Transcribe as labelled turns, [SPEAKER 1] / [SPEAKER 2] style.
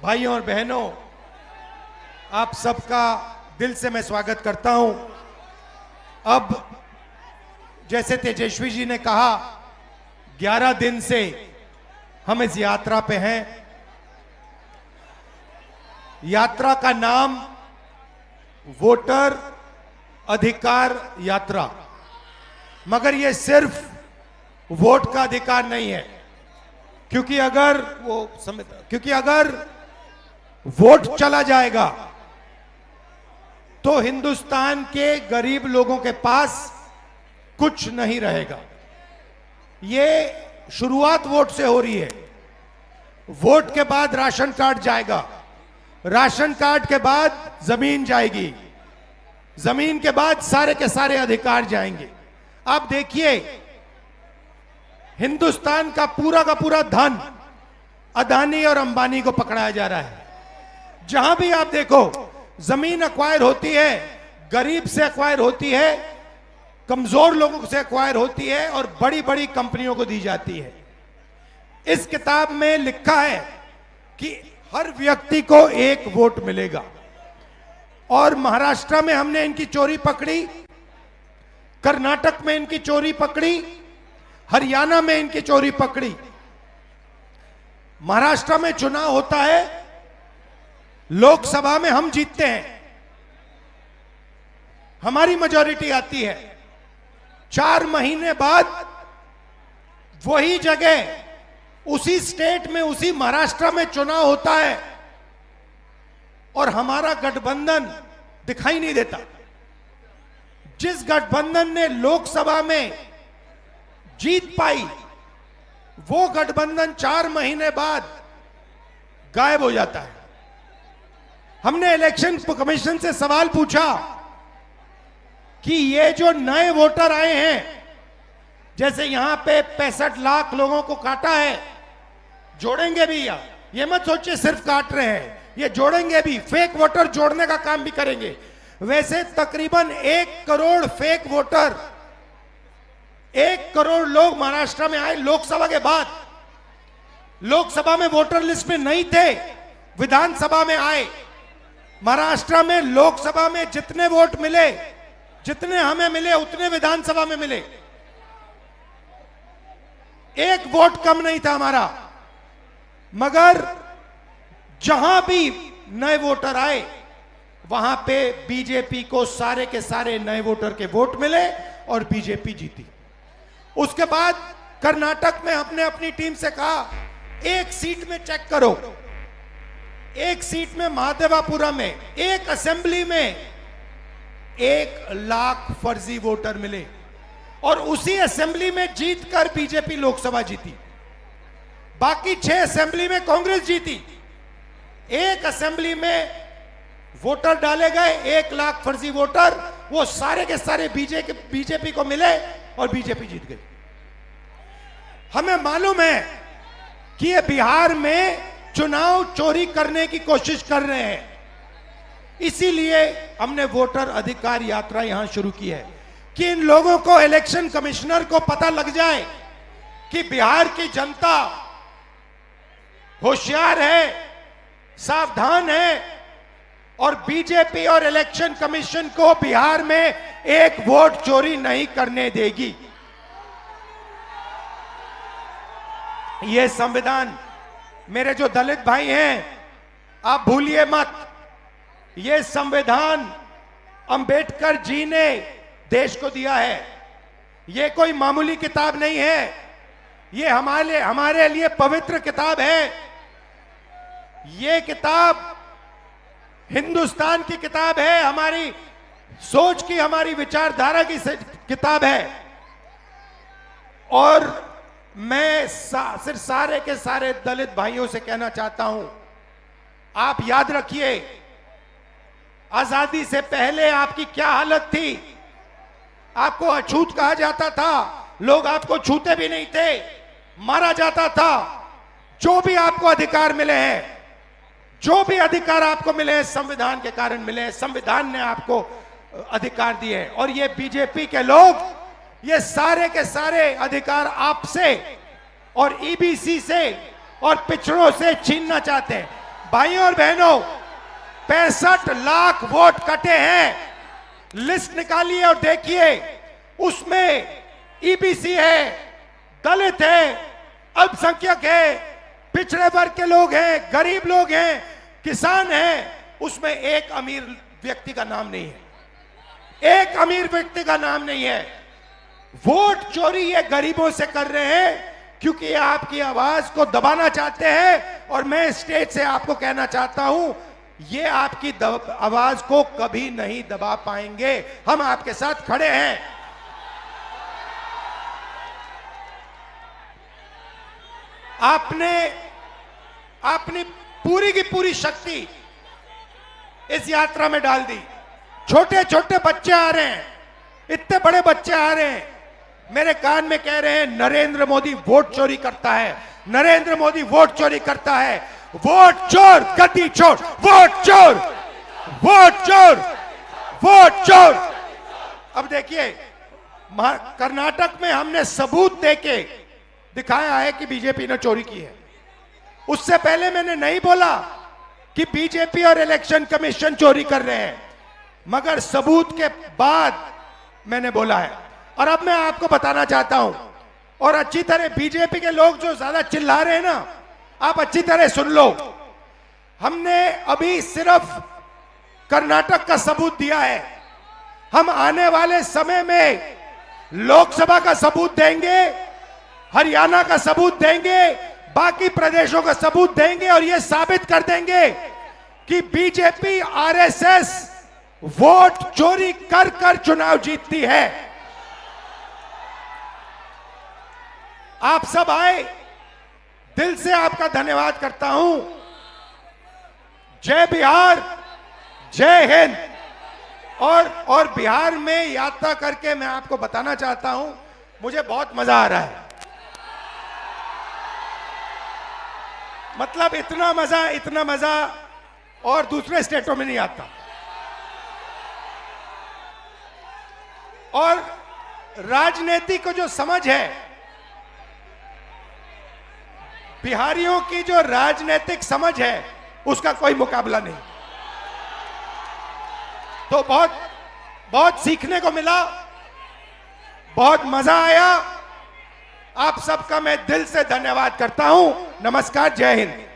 [SPEAKER 1] भाइयों और बहनों, आप सबका दिल से मैं स्वागत करता हूं। अब जैसे तेजस्वी जी ने कहा, 11 दिन से हम इस यात्रा पे हैं। यात्रा का नाम वोटर अधिकार यात्रा, मगर यह सिर्फ वोट का अधिकार नहीं है, क्योंकि अगर वोट चला जाएगा तो हिंदुस्तान के गरीब लोगों के पास कुछ नहीं रहेगा। ये शुरुआत वोट से हो रही है। वोट के बाद राशन कार्ड जाएगा, राशन कार्ड के बाद जमीन जाएगी, जमीन के बाद सारे के सारे अधिकार जाएंगे। आप देखिए, हिंदुस्तान का पूरा धन अदानी और अंबानी को पकड़ाया जा रहा है। जहां भी आप देखो, जमीन एक्वायर होती है, गरीब से एक्वायर होती है, कमजोर लोगों से एक्वायर होती है और बड़ी बड़ी कंपनियों को दी जाती है। इस किताब में लिखा है कि हर व्यक्ति को एक वोट मिलेगा। और महाराष्ट्र में हमने इनकी चोरी पकड़ी, कर्नाटक में इनकी चोरी पकड़ी, हरियाणा में इनकी चोरी पकड़ी। महाराष्ट्र में चुनाव होता है, लोकसभा में हम जीतते हैं, हमारी मेजॉरिटी आती है। 4 महीने बाद वही जगह, उसी स्टेट में, उसी महाराष्ट्र में चुनाव होता है और हमारा गठबंधन दिखाई नहीं देता। जिस गठबंधन ने लोकसभा में जीत पाई, वो गठबंधन 4 महीने बाद गायब हो जाता है। हमने इलेक्शन कमीशन से सवाल पूछा कि ये जो नए वोटर आए हैं, जैसे यहां पे 65 लाख लोगों को काटा है, जोड़ेंगे भी या ये मत सोचिए सिर्फ काट रहे हैं, ये जोड़ेंगे भी, फेक वोटर जोड़ने का काम भी करेंगे। वैसे तकरीबन 1 करोड़ फेक वोटर, 1 करोड़ लोग महाराष्ट्र में आए लोकसभा के बाद। लोकसभा में वोटर लिस्ट में नहीं थे, विधानसभा में आए। महाराष्ट्र में लोकसभा में जितने वोट मिले, जितने हमें मिले, उतने विधानसभा में मिले। 1 वोट कम नहीं था हमारा। मगर जहां भी नए वोटर आए, वहां पे बीजेपी को सारे के सारे नए वोटर के वोट मिले और बीजेपी जीती। उसके बाद कर्नाटक में हमने अपनी टीम से कहा, 1 सीट में चेक करो, 1 सीट में महादेवापुरा में, 1 असेंबली में 1 लाख फर्जी वोटर मिले और उसी असेंबली में जीतकर बीजेपी लोकसभा जीती। बाकी 6 असेंबली में कांग्रेस जीती। 1 असेंबली में वोटर डाले गए, 1 लाख फर्जी वोटर, वो सारे के सारे बीजेपी को मिले और बीजेपी जीत गई। हमें मालूम है कि ये बिहार में चुनाव चोरी करने की कोशिश कर रहे हैं, इसीलिए हमने वोटर अधिकार यात्रा यहां शुरू की है कि इन लोगों को, इलेक्शन कमिश्नर को पता लग जाए कि बिहार की जनता होशियार है, सावधान है और बीजेपी और इलेक्शन कमीशन को बिहार में 1 वोट चोरी नहीं करने देगी। ये संविधान, मेरे जो दलित भाई हैं, आप भूलिए मत, ये संविधान अंबेडकर जी ने देश को दिया है। ये कोई मामूली किताब नहीं है, ये हमारे लिए पवित्र किताब है। ये किताब हिंदुस्तान की किताब है, हमारी सोच की, हमारी विचारधारा की किताब है। और मैं सिर्फ सारे के सारे दलित भाइयों से कहना चाहता हूं, आप याद रखिए, आजादी से पहले आपकी क्या हालत थी। आपको अछूत कहा जाता था, लोग आपको छूते भी नहीं थे, मारा जाता था। जो भी आपको अधिकार मिले हैं, जो भी अधिकार आपको मिले हैं, संविधान के कारण मिले हैं। संविधान ने आपको अधिकार दिए हैं और ये बीजेपी के लोग ये सारे के सारे अधिकार आपसे और ईबीसी से और पिछड़ों से छीनना चाहते हैं। भाइयों और बहनों, 65 लाख वोट कटे हैं। लिस्ट निकालिए और देखिए, उसमें ईबीसी है, दलित है, अल्पसंख्यक है, पिछड़े वर्ग के लोग हैं, गरीब लोग हैं, किसान हैं। उसमें एक अमीर व्यक्ति का नाम नहीं है, एक अमीर व्यक्ति का नाम नहीं है। वोट चोरी ये गरीबों से कर रहे हैं क्योंकि ये आपकी आवाज को दबाना चाहते हैं। और मैं स्टेज से आपको कहना चाहता हूं, ये आपकी आवाज को कभी नहीं दबा पाएंगे। हम आपके साथ खड़े हैं। आपने अपनी पूरी की पूरी शक्ति इस यात्रा में डाल दी। छोटे छोटे बच्चे आ रहे हैं, इतने बड़े बच्चे आ रहे हैं, मेरे कान में कह रहे हैं नरेंद्र मोदी वोट चोरी करता है, नरेंद्र मोदी वोट चोरी करता है। वोट चोर गद्दी चोर, वोट चोर, वोट चोर, वोट चोर। अब देखिए, कर्नाटक में हमने सबूत देके दिखाया है कि बीजेपी ने चोरी की है। उससे पहले मैंने नहीं बोला कि बीजेपी और इलेक्शन कमीशन चोरी कर रहे हैं, मगर सबूत के बाद मैंने बोला है। और अब मैं आपको बताना चाहता हूं, और अच्छी तरह बीजेपी के लोग जो ज्यादा चिल्ला रहे हैं ना, आप अच्छी तरह सुन लो। हमने अभी सिर्फ कर्नाटक का सबूत दिया है, हम आने वाले समय में लोकसभा का सबूत देंगे, हरियाणा का सबूत देंगे, बाकी प्रदेशों का सबूत देंगे और यह साबित कर देंगे कि बीजेपी आरएसएस वोट चोरी कर कर चुनाव जीतती है। आप सब आए, दिल से आपका धन्यवाद करता हूं। जय बिहार, जय हिंद। और बिहार में यात्रा करके मैं आपको बताना चाहता हूं, मुझे बहुत मजा आ रहा है। मतलब इतना मजा और दूसरे स्टेटों में नहीं आता। और राजनीति को जो समझ है, बिहारियों की जो राजनीतिक समझ है, उसका कोई मुकाबला नहीं। तो बहुत सीखने को मिला, बहुत मजा आया। आप सबका मैं दिल से धन्यवाद करता हूं। नमस्कार, जय हिंद।